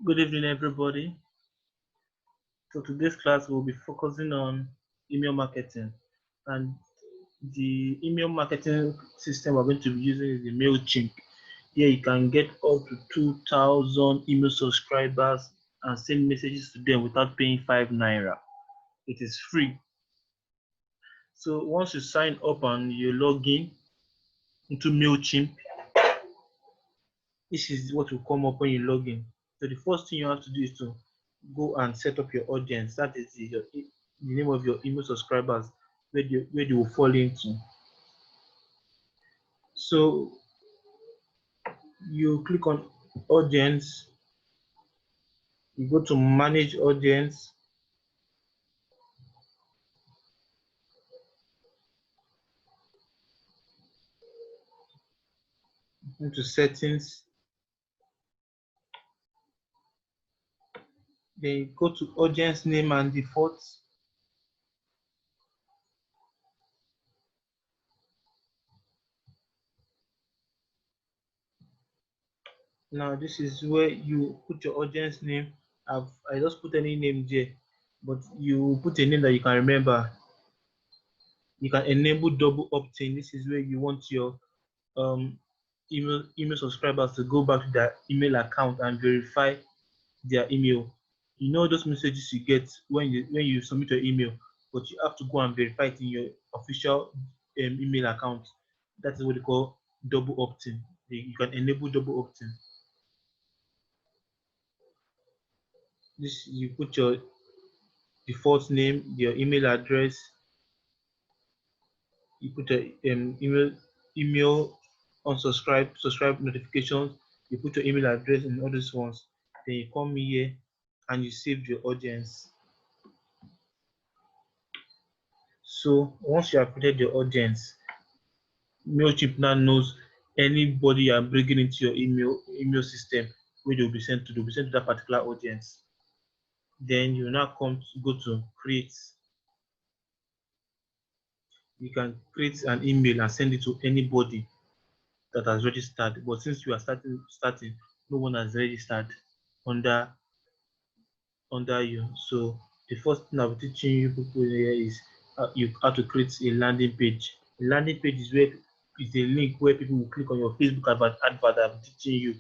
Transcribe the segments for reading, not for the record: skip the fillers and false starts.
Good evening, everybody. So today's class will be focusing on email marketing, and the email marketing system we're going to be using is the MailChimp. Here you can get up to 2,000 email subscribers and send messages to them without paying 5 naira. It is free. So once you sign up and you log in into MailChimp, this is what will come up when you log in. So the first thing you have to do is to go and set up your audience. That is the name of your email subscribers where they will fall into. So you click on audience, you go to manage audience, into settings, then you go to audience name and default. Now this is where you put your audience name. I just put any name there, but you put a name that you can remember. You can enable double opt-in. This is where you want your email subscribers to go back to their email account and verify their email. You know those messages you get when you submit your email, but you have to go and verify it in your official email account. That is what they call double opt-in. You can enable double opt-in. This you put your default name, your email address, you put your email subscribe notifications, you put your email address and all these ones. Then you come here and you save your audience. So once you have created your audience, MailChimp now knows anybody you are bringing into your email system where they'll be sent to that particular audience. Then you now go to create. You can create an email and send it to anybody that has registered. But since you are starting, no one has registered under you. So the first thing I'll be teaching you people here is you how to create a landing page. A landing page is a link where people will click on your Facebook advert that I'm teaching you,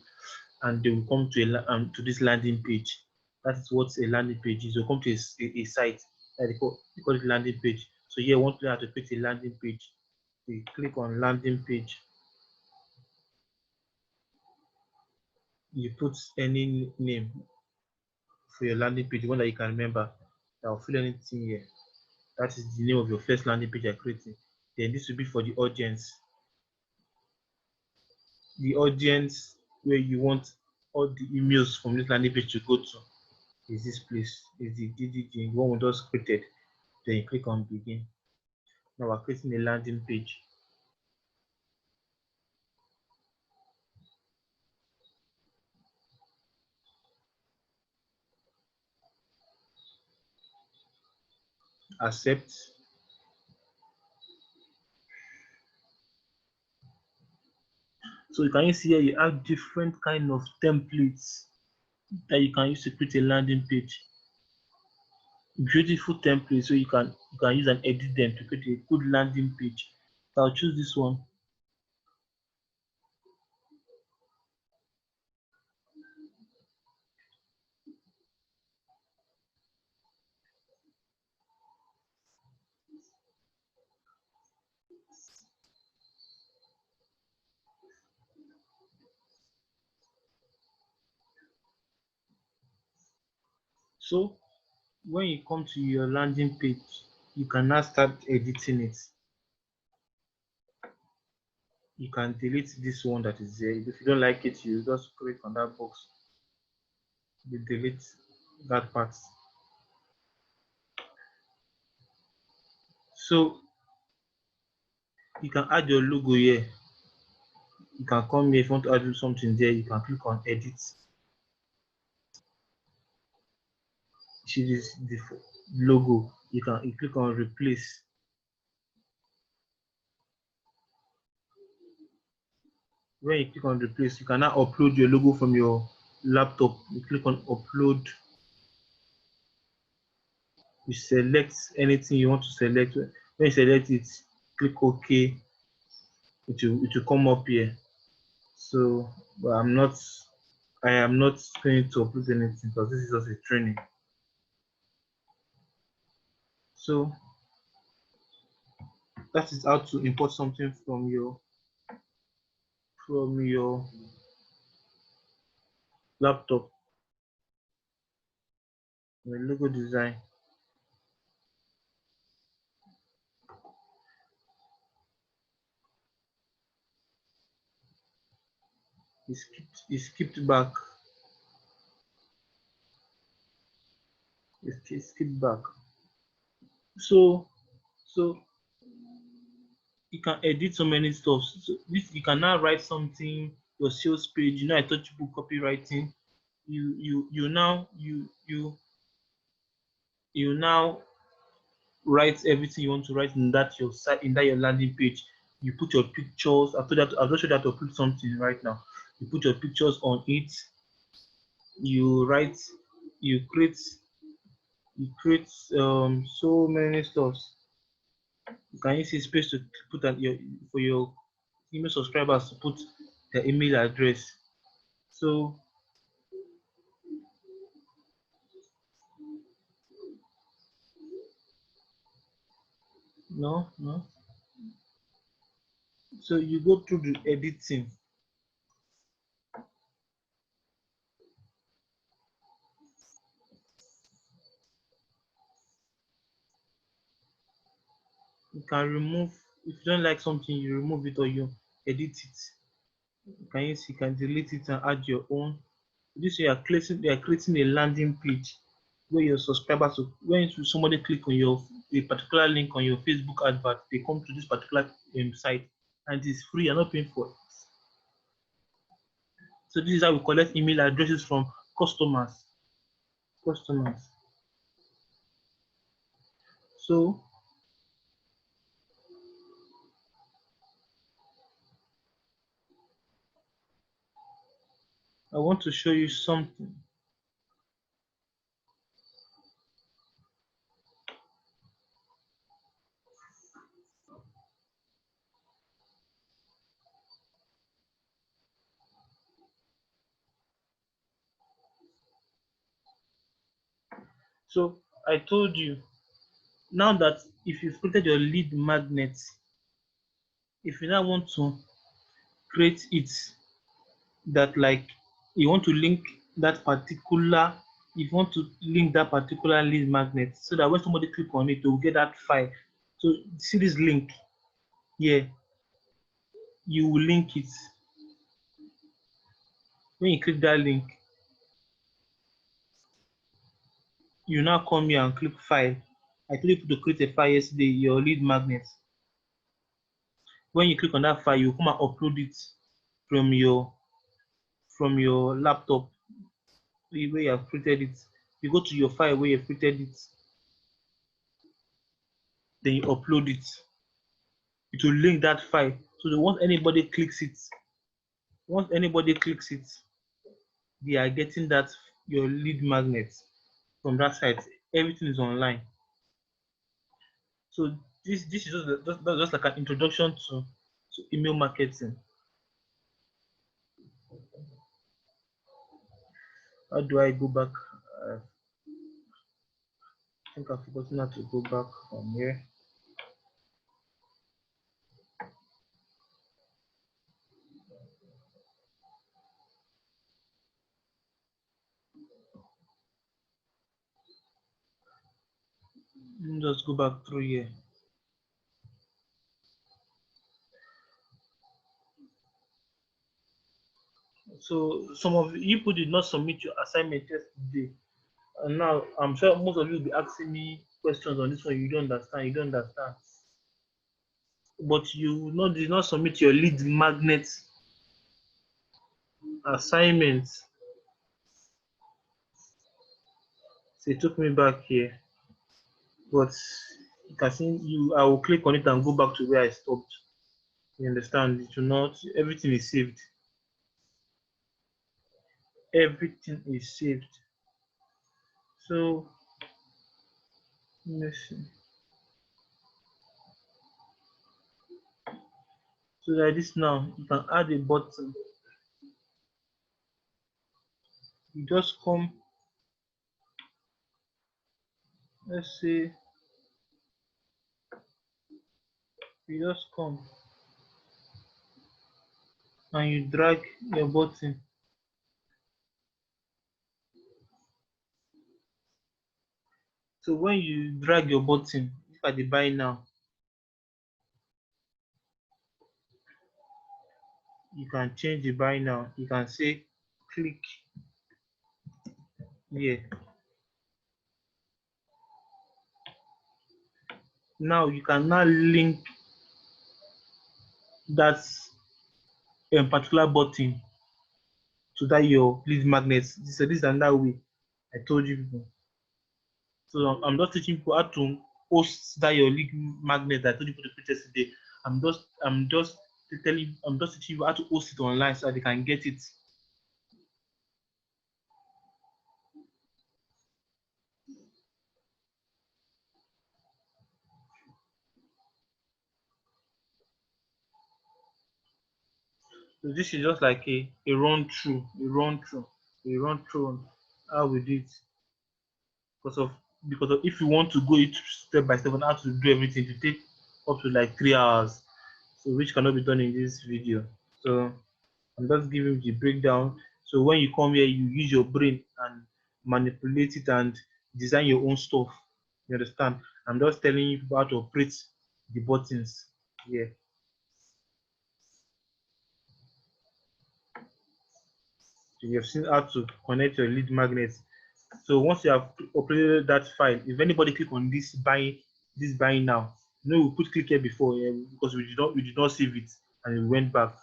and they will come to this landing page. That is what a landing page is. They'll come to a site that they call it landing page. So here, want to learn how to create a landing page. You click on landing page. You put any name for your landing page, one that you can remember. That will fill anything here. That is the name of your first landing page you're creating. Then this will be for the audience. The audience where you want all the emails from this landing page to go to is this place, is the DDG, the one we just created. Then you click on begin. Now we're creating a landing page. Accept. So you can see here you have different kind of templates that you can use to create a landing page. Beautiful templates, so you can use and edit them to create a good landing page. So I'll choose this one. So when you come to your landing page, you can now start editing it. You can delete this one that is there. If you don't like it, you just click on that box. You delete that part. So you can add your logo here. You can come here if you want to add something there. You can click on edit. See this the logo. You click on replace. When you click on replace, you can now upload your logo from your laptop, you click on upload, you select anything you want to select. When you select it, click OK, it will come up here. So, but I am not going to upload anything because this is just a training. So that is how to import something from your laptop. The logo design. It skipped back. It skipped back. So you can edit so many stuff. So this, you can now write something, your sales page. You know, I taught you copywriting. You now write everything you want to write in that your site, in that your landing page. You put your pictures. After that, I've just showed you how to put something right now. You put your pictures on it. You write. You create so many stuffs. You can use this space to put for your email subscribers to put their email address. So no. So you go through the editing. You can remove, if you don't like something, you remove it or you edit it. You can delete it and add your own. This way you are creating a landing page where your subscribers, when somebody click on a particular link on your Facebook advert, they come to this particular site, and it's free. You're not paying for it. So this is how we collect email addresses from customers. So I want to show you something. So I told you, now that if you've created your lead magnet, if you now want to create it, that like you want to link that particular, if you want to link that particular lead magnet so that when somebody click on it, they will get that file. So see this link here, you will link it. When you click that link, you now come here and click file. I told you to create a file yesterday, your lead magnet. When you click on that file, you come and upload it from your laptop where you have created it. You go to your file where you have created it, then you upload it. It will link that file. So once anybody clicks it, they are getting that your lead magnet from that site. Everything is online. So this is just like an introduction to email marketing. How do I go back? I think I've forgotten how to go back from here. Let me just go back through here. So some of you people did not submit your assignment yesterday, and now I'm sure most of you will be asking me questions on this one. You don't understand. But you did not submit your lead magnet assignment. So it took me back here, but you can see I will click on it and go back to where I stopped. You understand? It will not. Everything is saved. everything is saved. So let's see. So like this now, you can add a button. You just come, let's say you just come and you drag your button. So when you drag your button, if I dey buy now, you can change the buy now. You can say click here. Now you can now link that particular button to that your lead magnet. This is another way I told you people. So I'm just teaching people how to post that your lead magnet that I told you to create yesterday. I'm just teaching you how to post it online so that they can get it. So this is just like a run through how we do it. Because of if you want to go it step by step on how to do everything, to take up to like 3 hours. So which cannot be done in this video. So I'm just giving you the breakdown. So when you come here, you use your brain and manipulate it and design your own stuff. You understand? I'm just telling you how to operate the buttons here. So you have seen how to connect your lead magnet. So once you have uploaded that file, if anybody click on this buying now, you know we put click here before because we did not save it and we went back.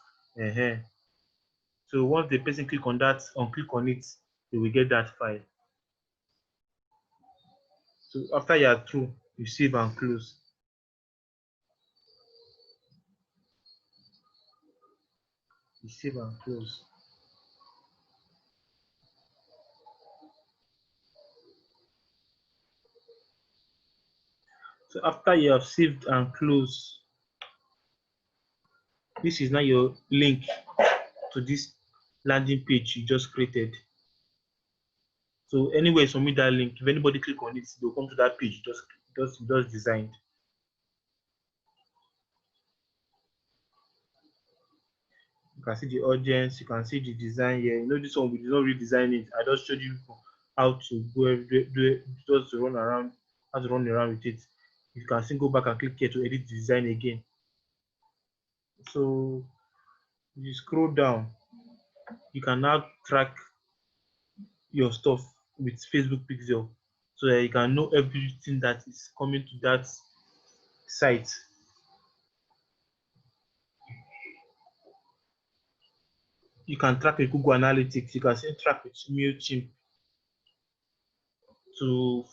So once the person click on it, they will get that file. So after you are through, you save and close. You save and close. So after you have saved and closed, this is now your link to this landing page you just created. So anywhere you submit that link, if anybody click on it, they'll come to that page just designed. You can see the audience, you can see the design here. You know this one we did not redesign it. I just showed you how to go just to run around, how to run around with it. You can still go back and click here to edit the design again. So you scroll down, you can now track your stuff with Facebook Pixel so that you can know everything that is coming to that site. You can track with Google Analytics, you can still track with MailChimp. So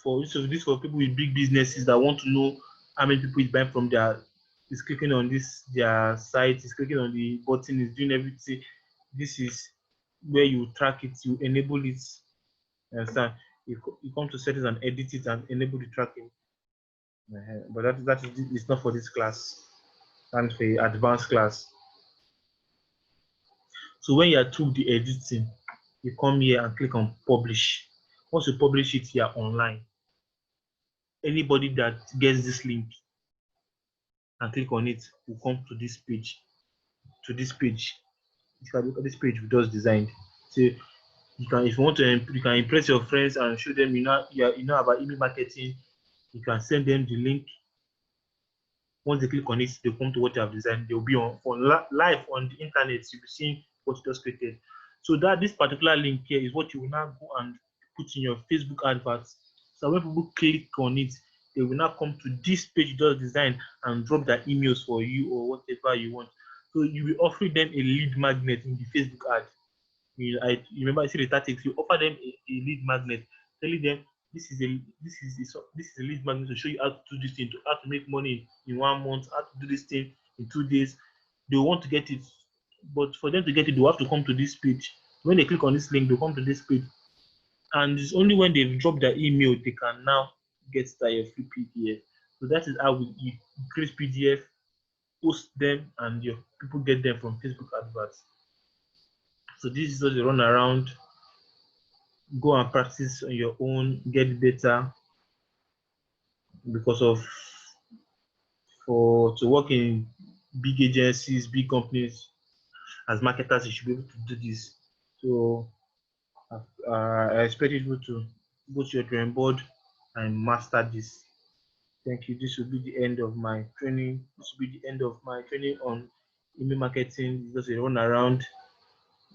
this for people with big businesses that want to know how many people is buying from is clicking on their site, is clicking on the button, is doing everything. This is where you track it, you enable it. You understand? You come to settings and edit it and enable the tracking. But that is it's not for this class. And for advanced class. So when you are through the editing, you come here and click on publish. Once you publish it here online, anybody that gets this link and click on it will come to this page. This page we just designed. So you can, if you want to, you can impress your friends and show them you know about email marketing. You can send them the link. Once they click on it, they come to what you have designed. They'll be live on the internet. You'll be seeing what you just created. So this particular link here is what you will now go and put in your Facebook adverts. So when people click on it, they will now come to this page you just designed and drop their emails for you or whatever you want. So you will offer them a lead magnet in the Facebook ad. You remember I said the tactics. You offer them a lead magnet, telling them this is a lead magnet to show you how to do this thing, how to make money in 1 month, how to do this thing in 2 days. They want to get it, but for them to get it, they have to come to this page. When they click on this link, they'll come to this page. And it's only when they've dropped their email they can now get your free PDF. So that is how you create PDF, post them, and your people get them from Facebook adverts. So this is just a run around. Go and practice on your own, get better, because to work in big agencies, big companies, as marketers, you should be able to do this. So I expect you to go to your drawing board and master this. Thank you. This will be the end of my training. This will be the end of my training on email marketing. It's just a run around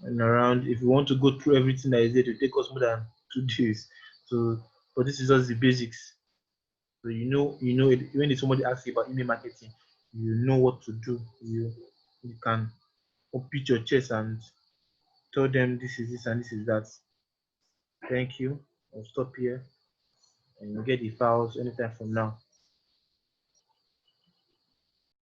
and around. If you want to go through everything that is there, to take us more than 2 days. So, but this is just the basics. So when somebody asks you about email marketing, you know what to do. You can beat your chest and tell them this is this and this is that. Thank you. I'll stop here and get the files anytime from now.